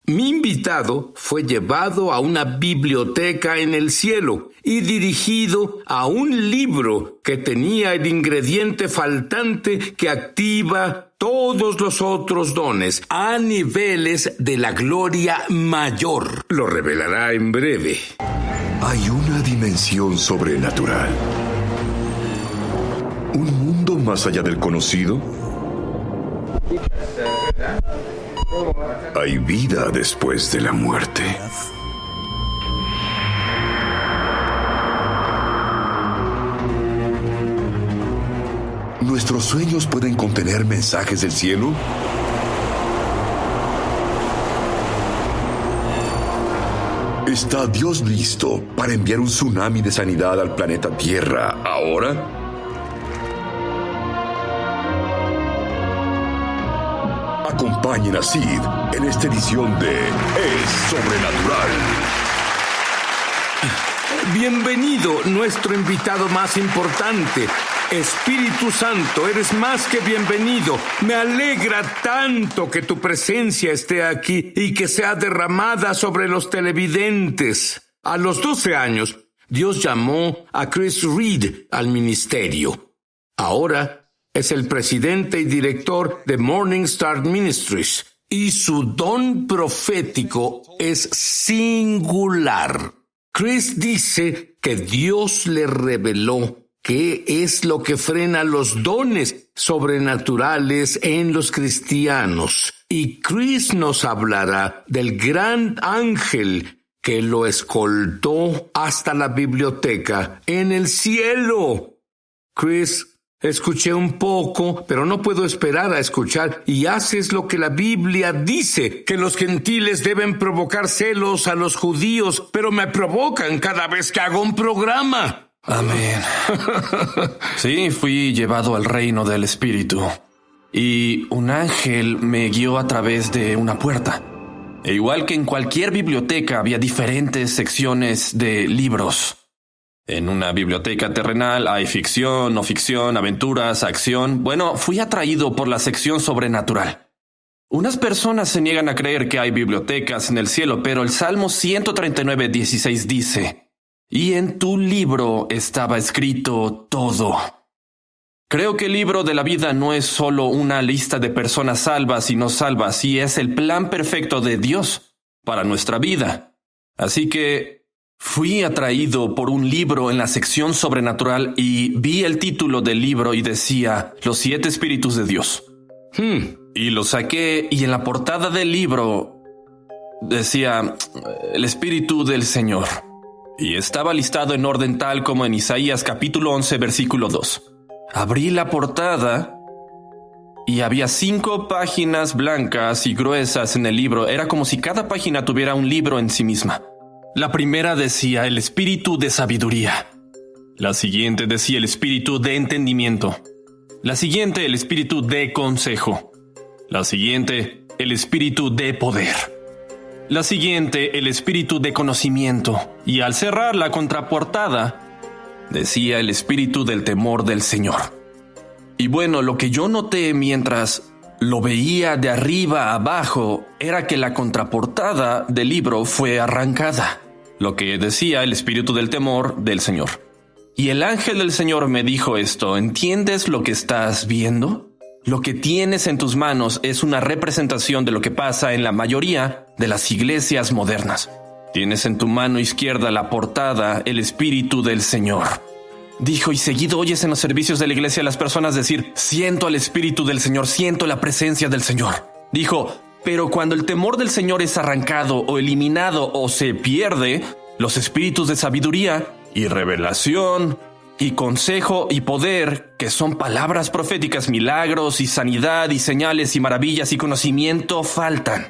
Mi invitado fue llevado a una biblioteca en el cielo y dirigido a un libro que tenía el ingrediente faltante que activa todos los otros dones a niveles de la gloria mayor. Lo revelará en breve. Hay una dimensión sobrenatural. ¿Un mundo más allá del conocido? ¿Hay vida después de la muerte? ¿Nuestros sueños pueden contener mensajes del cielo? ¿Está Dios listo para enviar un tsunami de sanidad al planeta Tierra ahora? Acompañen a Sid en esta edición de Es Sobrenatural. Bienvenido, nuestro invitado más importante. Espíritu Santo, eres más que bienvenido. Me alegra tanto que tu presencia esté aquí y que sea derramada sobre los televidentes. A los 12 años, Dios llamó a Chris Reed al ministerio. Ahora es el presidente y director de Morning Star Ministries, y su don profético es singular. Chris dice que Dios le reveló qué es lo que frena los dones sobrenaturales en los cristianos. Y Chris nos hablará del gran ángel que lo escoltó hasta la biblioteca en el cielo. Chris, escuché un poco, pero no puedo esperar a escuchar, y haces lo que la Biblia dice, que los gentiles deben provocar celos a los judíos, pero me provocan cada vez que hago un programa. Amén. Sí, fui llevado al reino del Espíritu, y un ángel me guió a través de una puerta. E igual que en cualquier biblioteca, había diferentes secciones de libros. En una biblioteca terrenal hay ficción, no ficción, aventuras, acción. Bueno, fui atraído por la sección sobrenatural. Unas personas se niegan a creer que hay bibliotecas en el cielo, pero el Salmo 139:16 dice: y en tu libro estaba escrito todo. Creo que el libro de la vida no es solo una lista de personas salvas y no salvas, y es el plan perfecto de Dios para nuestra vida. Así que fui atraído por un libro en la sección sobrenatural y vi el título del libro y decía Los 7 Espíritus de Dios. Y lo saqué, y en la portada del libro decía El Espíritu del Señor. Y estaba listado en orden tal como en Isaías capítulo 11 versículo 2. Abrí la portada y había 5 páginas blancas y gruesas en el libro. Era como si cada página tuviera un libro en sí misma. La primera decía el espíritu de sabiduría. La siguiente decía el espíritu de entendimiento. La siguiente, el espíritu de consejo. La siguiente, el espíritu de poder. La siguiente, el espíritu de conocimiento. Y al cerrar la contraportada, decía el espíritu del temor del Señor. Y bueno, lo que yo noté mientras lo veía de arriba a abajo era que la contraportada del libro fue arrancada. Lo que decía el espíritu del temor del Señor. Y el ángel del Señor me dijo esto: ¿entiendes lo que estás viendo? Lo que tienes en tus manos es una representación de lo que pasa en la mayoría de las iglesias modernas. Tienes en tu mano izquierda la portada, el espíritu del Señor. Dijo, y seguido oyes en los servicios de la iglesia a las personas decir: siento al espíritu del Señor, siento la presencia del Señor. Dijo, pero cuando el temor del Señor es arrancado o eliminado o se pierde, los espíritus de sabiduría y revelación y consejo y poder, que son palabras proféticas, milagros y sanidad y señales y maravillas y conocimiento, faltan.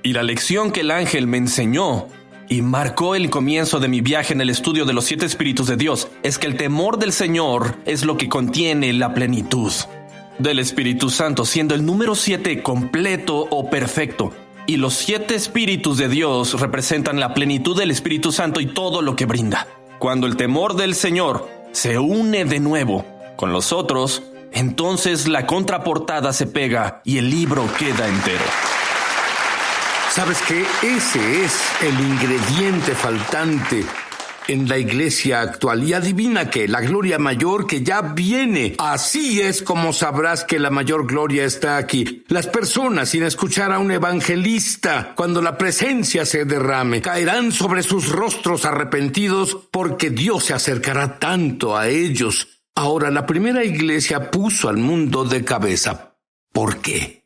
Y la lección que el ángel me enseñó y marcó el comienzo de mi viaje en el estudio de los 7 espíritus de Dios es que el temor del Señor es lo que contiene la plenitud del Espíritu Santo, siendo el número 7 completo o perfecto. Y los 7 espíritus de Dios representan la plenitud del Espíritu Santo y todo lo que brinda. Cuando el temor del Señor se une de nuevo con los otros, entonces la contraportada se pega y el libro queda entero. ¿Sabes qué? Ese es el ingrediente faltante en la iglesia actual. Y adivina qué, la gloria mayor que ya viene. Así es como sabrás que la mayor gloria está aquí. Las personas, sin escuchar a un evangelista, cuando la presencia se derrame, caerán sobre sus rostros arrepentidos porque Dios se acercará tanto a ellos. Ahora, la primera iglesia puso al mundo de cabeza. ¿Por qué?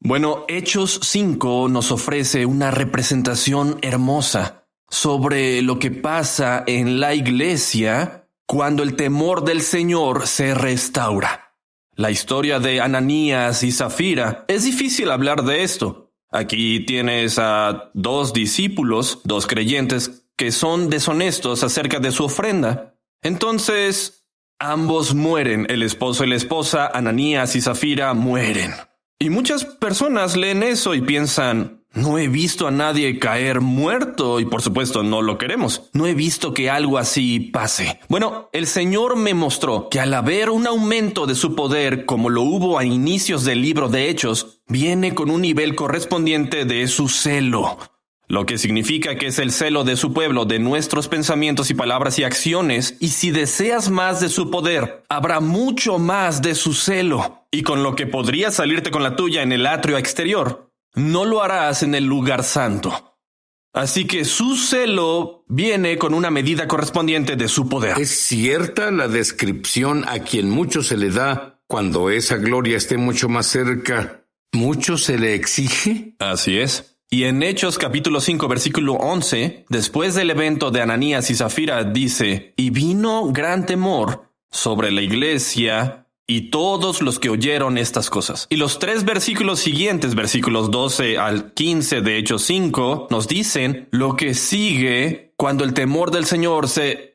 Bueno, Hechos 5 nos ofrece una representación hermosa sobre lo que pasa en la iglesia cuando el temor del Señor se restaura. La historia de Ananías y Zafira, es difícil hablar de esto. Aquí tienes a 2 discípulos, 2 creyentes, que son deshonestos acerca de su ofrenda. Entonces, ambos mueren, el esposo y la esposa, Ananías y Zafira mueren. Y muchas personas leen eso y piensan, no he visto a nadie caer muerto y por supuesto no lo queremos. No he visto que algo así pase. Bueno, el Señor me mostró que al haber un aumento de su poder como lo hubo a inicios del libro de Hechos, viene con un nivel correspondiente de su celo. Lo que significa que es el celo de su pueblo, de nuestros pensamientos y palabras y acciones. Y si deseas más de su poder, habrá mucho más de su celo. Y con lo que podría salirte con la tuya en el atrio exterior, no lo harás en el lugar santo. Así que su celo viene con una medida correspondiente de su poder. ¿Es cierta la descripción a quien mucho se le da cuando esa gloria esté mucho más cerca? ¿Mucho se le exige? Así es. Y en Hechos capítulo 5 versículo 11, después del evento de Ananías y Zafira, dice, y vino gran temor sobre la iglesia y todos los que oyeron estas cosas. Y los 3 versículos siguientes, versículos 12 al 15 de Hechos 5, nos dicen lo que sigue cuando el temor del Señor se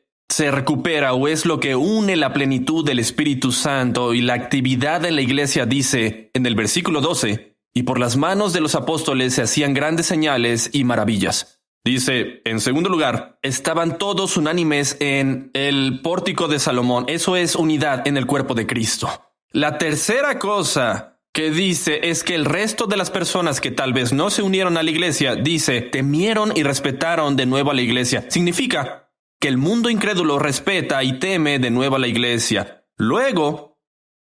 recupera o es lo que une la plenitud del Espíritu Santo y la actividad en la iglesia. Dice en el versículo 12, y por las manos de los apóstoles se hacían grandes señales y maravillas. Dice, en segundo lugar, estaban todos unánimes en el pórtico de Salomón. Eso es unidad en el cuerpo de Cristo. La tercera cosa que dice es que el resto de las personas que tal vez no se unieron a la iglesia, dice, temieron y respetaron de nuevo a la iglesia. Significa que el mundo incrédulo respeta y teme de nuevo a la iglesia. Luego,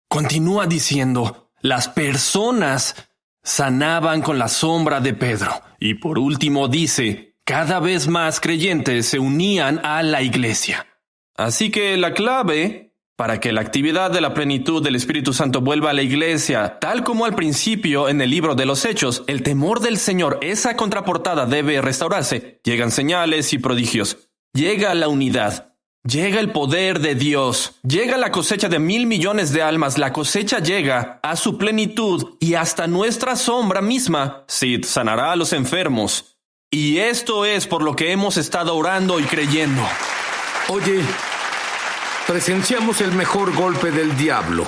continúa diciendo, las personas sanaban con la sombra de Pedro. Y por último dice, cada vez más creyentes se unían a la iglesia. Así que la clave para que la actividad de la plenitud del Espíritu Santo vuelva a la iglesia, tal como al principio en el libro de los Hechos, el temor del Señor, esa contraportada debe restaurarse. Llegan señales y prodigios. Llega la unidad. Llega el poder de Dios, llega la cosecha de 1,000 millones de almas, la cosecha llega a su plenitud y hasta nuestra sombra misma, Sid, sanará a los enfermos. Y esto es por lo que hemos estado orando y creyendo. Oye, presenciamos el mejor golpe del diablo.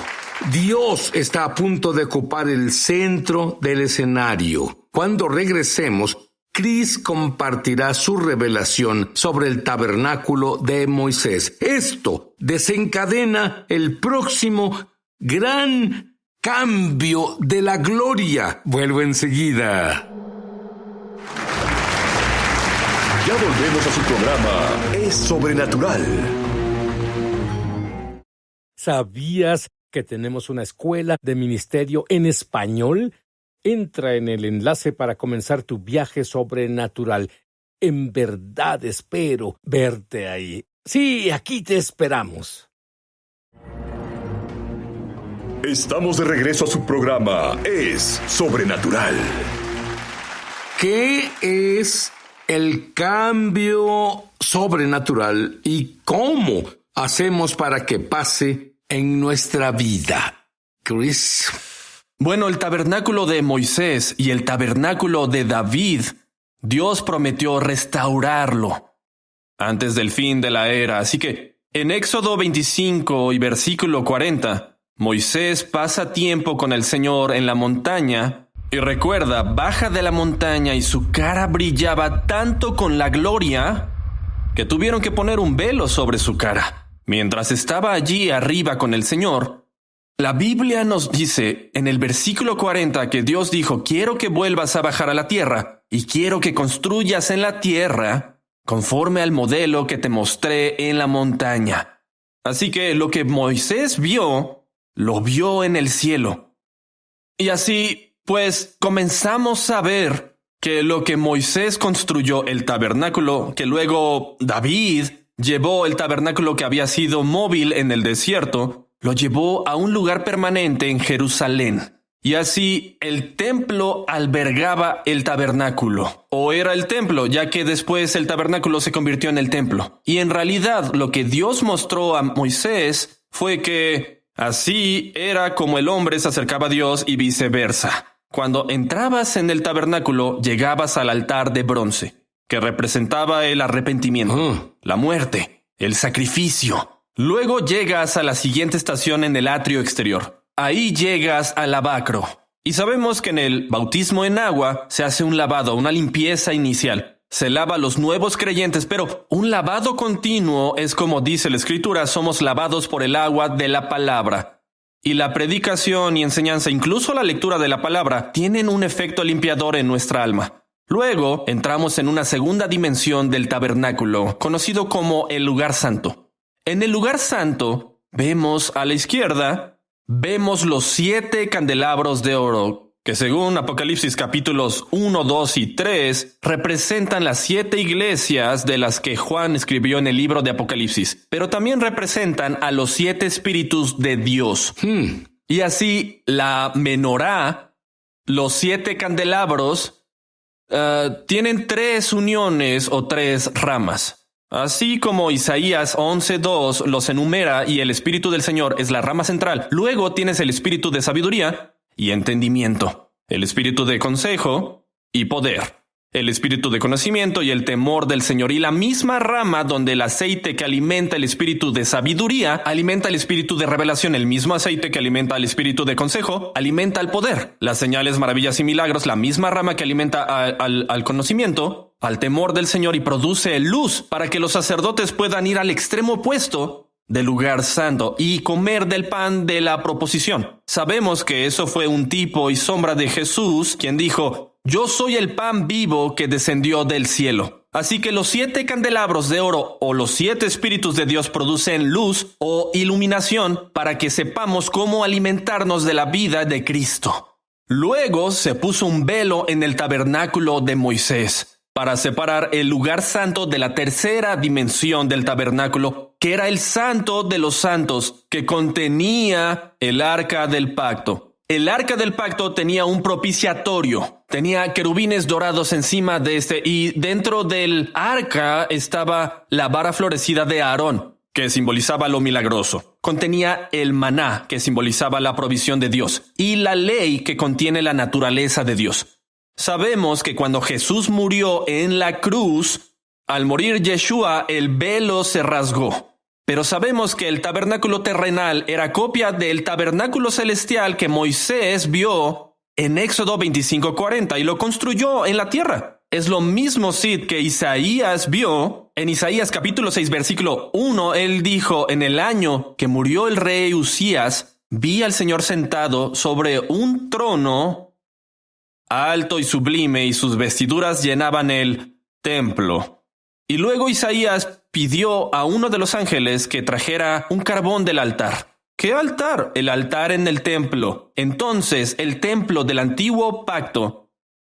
Dios está a punto de ocupar el centro del escenario. Cuando regresemos, Chris compartirá su revelación sobre el tabernáculo de Moisés. Esto desencadena el próximo gran cambio de la gloria. Vuelvo enseguida. Ya volvemos a su programa Es Sobrenatural. ¿Sabías que tenemos una escuela de ministerio en español? Entra en el enlace para comenzar tu viaje sobrenatural. En verdad espero verte ahí. Sí, aquí te esperamos. Estamos de regreso a su programa Es Sobrenatural. ¿Qué es el cambio sobrenatural y cómo hacemos para que pase en nuestra vida? Chris. Bueno, el tabernáculo de Moisés y el tabernáculo de David, Dios prometió restaurarlo antes del fin de la era. Así que en Éxodo 25 y versículo 40, Moisés pasa tiempo con el Señor en la montaña y recuerda, baja de la montaña y su cara brillaba tanto con la gloria que tuvieron que poner un velo sobre su cara. Mientras estaba allí arriba con el Señor, la Biblia nos dice en el versículo 40 que Dios dijo, quiero que vuelvas a bajar a la tierra y quiero que construyas en la tierra conforme al modelo que te mostré en la montaña. Así que lo que Moisés vio, lo vio en el cielo. Y así, pues, comenzamos a ver que lo que Moisés construyó, el tabernáculo, que luego David llevó el tabernáculo que había sido móvil en el desierto, lo llevó a un lugar permanente en Jerusalén. Y así el templo albergaba el tabernáculo, o era el templo, ya que después el tabernáculo se convirtió en el templo. Y en realidad lo que Dios mostró a Moisés fue que así era como el hombre se acercaba a Dios y viceversa. Cuando entrabas en el tabernáculo, llegabas al altar de bronce, que representaba el arrepentimiento, la muerte, el sacrificio. Luego llegas a la siguiente estación en el atrio exterior. Ahí llegas al lavacro. Y sabemos que en el bautismo en agua se hace un lavado, una limpieza inicial. Se lava a los nuevos creyentes, pero un lavado continuo es como dice la Escritura, somos lavados por el agua de la palabra. Y la predicación y enseñanza, incluso la lectura de la palabra, tienen un efecto limpiador en nuestra alma. Luego entramos en una segunda dimensión del tabernáculo, conocido como el lugar santo. En el lugar santo vemos a la izquierda, vemos los 7 candelabros de oro, que según Apocalipsis capítulos 1, 2 y 3, representan las 7 iglesias de las que Juan escribió en el libro de Apocalipsis, pero también representan a los 7 espíritus de Dios. Y así la menorá, los 7 candelabros, tienen 3 uniones o 3 ramas. Así como Isaías 11:2 los enumera y el Espíritu del Señor es la rama central, luego tienes el Espíritu de sabiduría y entendimiento, el Espíritu de consejo y poder, el Espíritu de conocimiento y el temor del Señor, y la misma rama donde el aceite que alimenta el Espíritu de sabiduría alimenta el Espíritu de revelación, el mismo aceite que alimenta al Espíritu de consejo alimenta al poder, las señales, maravillas y milagros, la misma rama que alimenta al conocimiento, al temor del Señor, y produce luz para que los sacerdotes puedan ir al extremo opuesto del lugar santo y comer del pan de la proposición. Sabemos que eso fue un tipo y sombra de Jesús, quien dijo: yo soy el pan vivo que descendió del cielo. Así que los 7 candelabros de oro o los 7 espíritus de Dios producen luz o iluminación para que sepamos cómo alimentarnos de la vida de Cristo. Luego se puso un velo en el tabernáculo de Moisés para separar el lugar santo de la tercera dimensión del tabernáculo, que era el santo de los santos, que contenía el arca del pacto. El arca del pacto tenía un propiciatorio, tenía querubines dorados encima de este, y dentro del arca estaba la vara florecida de Aarón, que simbolizaba lo milagroso. Contenía el maná, que simbolizaba la provisión de Dios, y la ley, que contiene la naturaleza de Dios. Sabemos que cuando Jesús murió en la cruz, al morir Yeshua, el velo se rasgó. Pero sabemos que el tabernáculo terrenal era copia del tabernáculo celestial que Moisés vio en Éxodo 25:40 y lo construyó en la tierra. Es lo mismo Sid que Isaías vio. En Isaías capítulo 6 versículo 1, él dijo: en el año que murió el rey Usías, vi al Señor sentado sobre un trono alto y sublime, y sus vestiduras llenaban el templo. Y luego Isaías pidió a uno de los ángeles que trajera un carbón del altar. ¿Qué altar? El altar en el templo. Entonces, el templo del antiguo pacto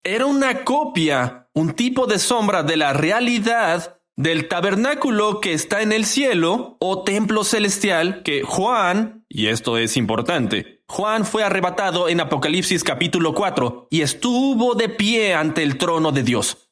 era una copia, un tipo de sombra de la realidad del tabernáculo que está en el cielo, o templo celestial, que Juan, y esto es importante, Juan fue arrebatado en Apocalipsis capítulo 4 y estuvo de pie ante el trono de Dios.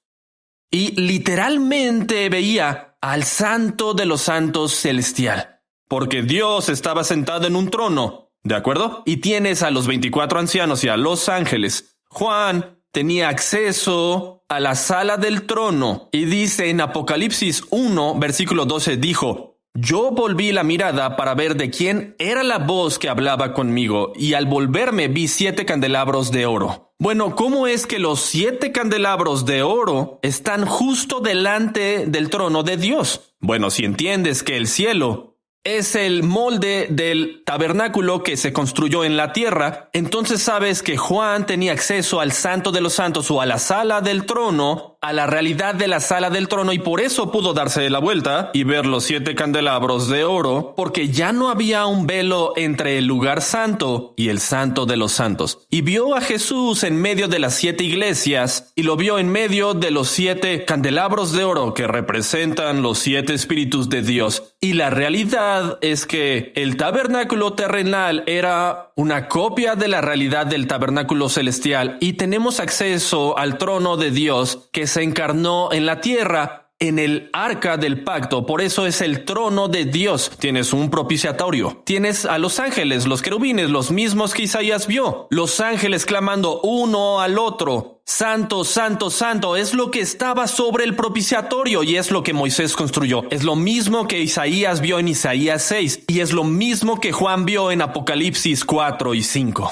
Y literalmente veía al Santo de los Santos celestial, porque Dios estaba sentado en un trono, ¿de acuerdo? Y tienes a los 24 ancianos y a los ángeles. Juan tenía acceso a la sala del trono y dice en Apocalipsis 1, versículo 12, dijo: yo volví la mirada para ver de quién era la voz que hablaba conmigo, y al volverme vi 7 candelabros de oro. Bueno, ¿cómo es que los 7 candelabros de oro están justo delante del trono de Dios? Bueno, si entiendes que el cielo es el molde del tabernáculo que se construyó en la tierra, entonces sabes que Juan tenía acceso al Santo de los Santos o a la sala del trono, a la realidad de la sala del trono, y por eso pudo darse la vuelta y ver los 7 candelabros de oro, porque ya no había un velo entre el lugar santo y el Santo de los Santos. Y vio a Jesús en medio de las 7 iglesias y lo vio en medio de los 7 candelabros de oro que representan los 7 espíritus de Dios. Y la realidad es que el tabernáculo terrenal era una copia de la realidad del tabernáculo celestial y tenemos acceso al trono de Dios que se encarnó en la tierra en el arca del pacto. Por eso es el trono de Dios. Tienes un propiciatorio. Tienes a los ángeles, los querubines, los mismos que Isaías vio. Los ángeles clamando uno al otro. Santo, santo, santo. Es lo que estaba sobre el propiciatorio y es lo que Moisés construyó. Es lo mismo que Isaías vio en Isaías 6 y es lo mismo que Juan vio en Apocalipsis 4 y 5.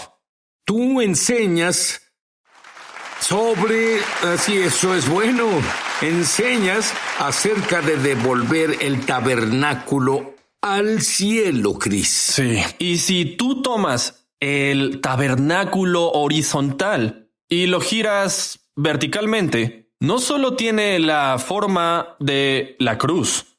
Tú enseñas sobre, si eso es bueno, enseñas acerca de devolver el tabernáculo al cielo, Chris. Sí, y si tú tomas el tabernáculo horizontal y lo giras verticalmente, no solo tiene la forma de la cruz,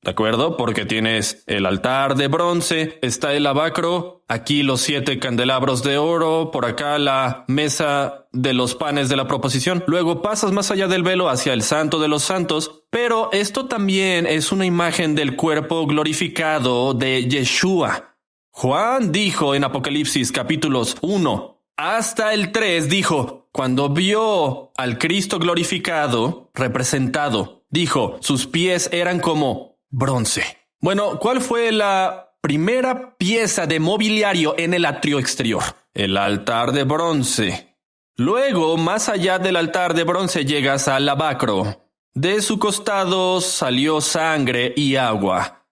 ¿de acuerdo? Porque tienes el altar de bronce, está el lavacro, aquí los 7 candelabros de oro, por acá la mesa de los panes de la proposición. Luego pasas más allá del velo hacia el Santo de los Santos, pero esto también es una imagen del cuerpo glorificado de Yeshua. Juan dijo en Apocalipsis capítulos 1 hasta el 3, dijo, cuando vio al Cristo glorificado, representado, dijo, sus pies eran como bronce. Bueno, ¿cuál fue la primera pieza de mobiliario en el atrio exterior? El altar de bronce. Luego, más allá del altar de bronce, llegas al lavacro. De su costado salió sangre y agua.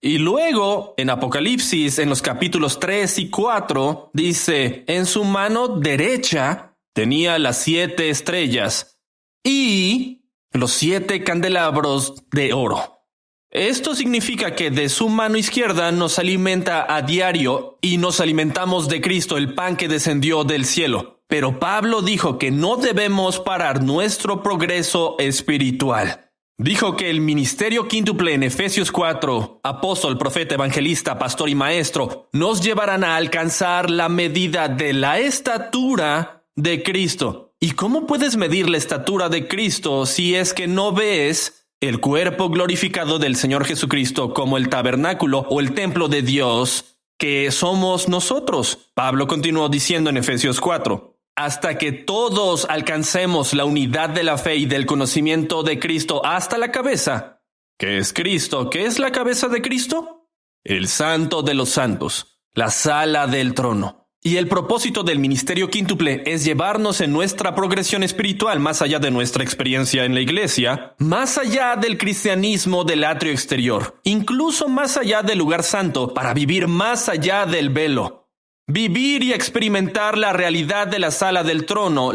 Y luego, en Apocalipsis, en los capítulos 3 y 4, dice, en su mano derecha tenía las 7 estrellas y los 7 candelabros de oro. Esto significa que de su mano izquierda nos alimenta a diario y nos alimentamos de Cristo, el pan que descendió del cielo. Pero Pablo dijo que no debemos parar nuestro progreso espiritual. Dijo que el ministerio quíntuple en Efesios 4, apóstol, profeta, evangelista, pastor y maestro, nos llevarán a alcanzar la medida de la estatura de Cristo. ¿Y cómo puedes medir la estatura de Cristo si es que no ves el cuerpo glorificado del Señor Jesucristo como el tabernáculo o el templo de Dios que somos nosotros? Pablo continuó diciendo en Efesios 4, hasta que todos alcancemos la unidad de la fe y del conocimiento de Cristo hasta la cabeza. ¿Qué es Cristo? ¿Qué es la cabeza de Cristo? El Santo de los Santos, la sala del trono. Y el propósito del ministerio quíntuple es llevarnos en nuestra progresión espiritual más allá de nuestra experiencia en la iglesia, más allá del cristianismo del atrio exterior, incluso más allá del lugar santo, para vivir más allá del velo. Vivir y experimentar la realidad de la sala del trono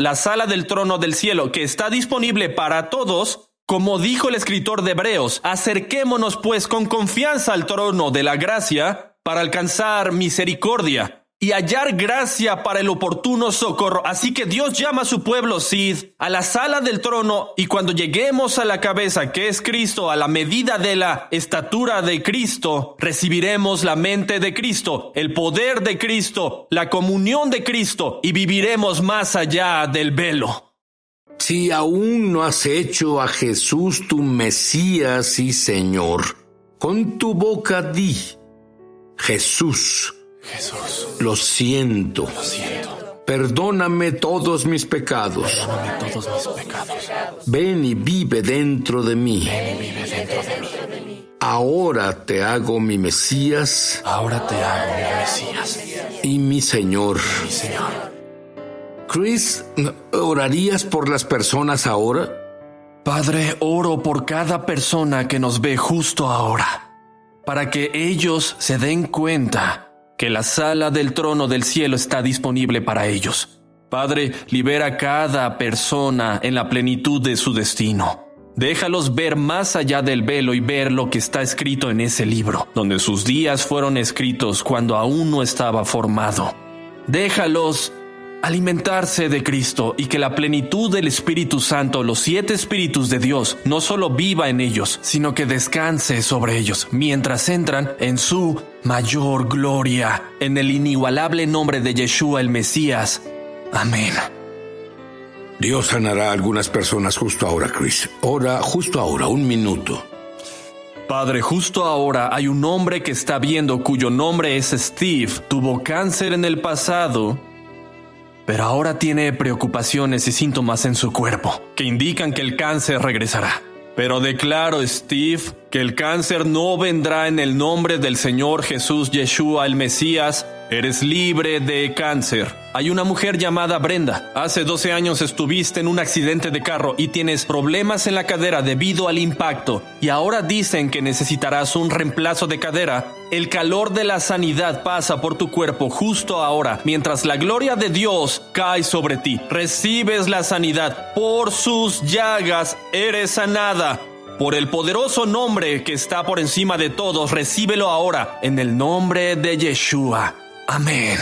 del cielo, que está disponible para todos. Como dijo el escritor de Hebreos, acerquémonos pues con confianza al trono de la gracia para alcanzar misericordia y hallar gracia para el oportuno socorro. Así que Dios llama a su pueblo Sid a la sala del trono, y cuando lleguemos a la cabeza, que es Cristo, a la medida de la estatura de Cristo, recibiremos la mente de Cristo, el poder de Cristo, la comunión de Cristo, y viviremos más allá del velo. Si aún no has hecho a Jesús tu Mesías y Señor, con tu boca di, Jesús, lo siento. Perdóname todos mis pecados. Ven y vive dentro de mí. Ahora te hago mi Mesías. Y mi Señor. Chris, ¿orarías por las personas ahora? Padre, oro por cada persona que nos ve justo ahora, para que ellos se den cuenta que la sala del trono del cielo está disponible para ellos. Padre, libera a cada persona en la plenitud de su destino. Déjalos ver más allá del velo y ver lo que está escrito en ese libro, donde sus días fueron escritos cuando aún no estaba formado. Déjalos alimentarse de Cristo y que la plenitud del Espíritu Santo, los 7 Espíritus de Dios, no solo viva en ellos, sino que descanse sobre ellos mientras entran en su mayor gloria, en el inigualable nombre de Yeshua el Mesías. Amén. Dios sanará a algunas personas justo ahora, Chris. Ora justo ahora, 1 minuto. Padre, justo ahora hay un hombre que está viendo cuyo nombre es Steve. Tuvo cáncer en el pasado, pero ahora tiene preocupaciones y síntomas en su cuerpo que indican que el cáncer regresará. Pero declaro, Steve, que el cáncer no vendrá en el nombre del Señor Jesús Yeshua el Mesías. Eres libre de cáncer. Hay una mujer llamada Brenda. Hace 12 años estuviste en un accidente de carro y tienes problemas en la cadera debido al impacto. Y ahora dicen que necesitarás un reemplazo de cadera. El calor de la sanidad pasa por tu cuerpo justo ahora, mientras la gloria de Dios cae sobre ti. Recibes la sanidad. Por sus llagas eres sanada. Por el poderoso nombre que está por encima de todos, recíbelo ahora, en el nombre de Yeshua. Amén.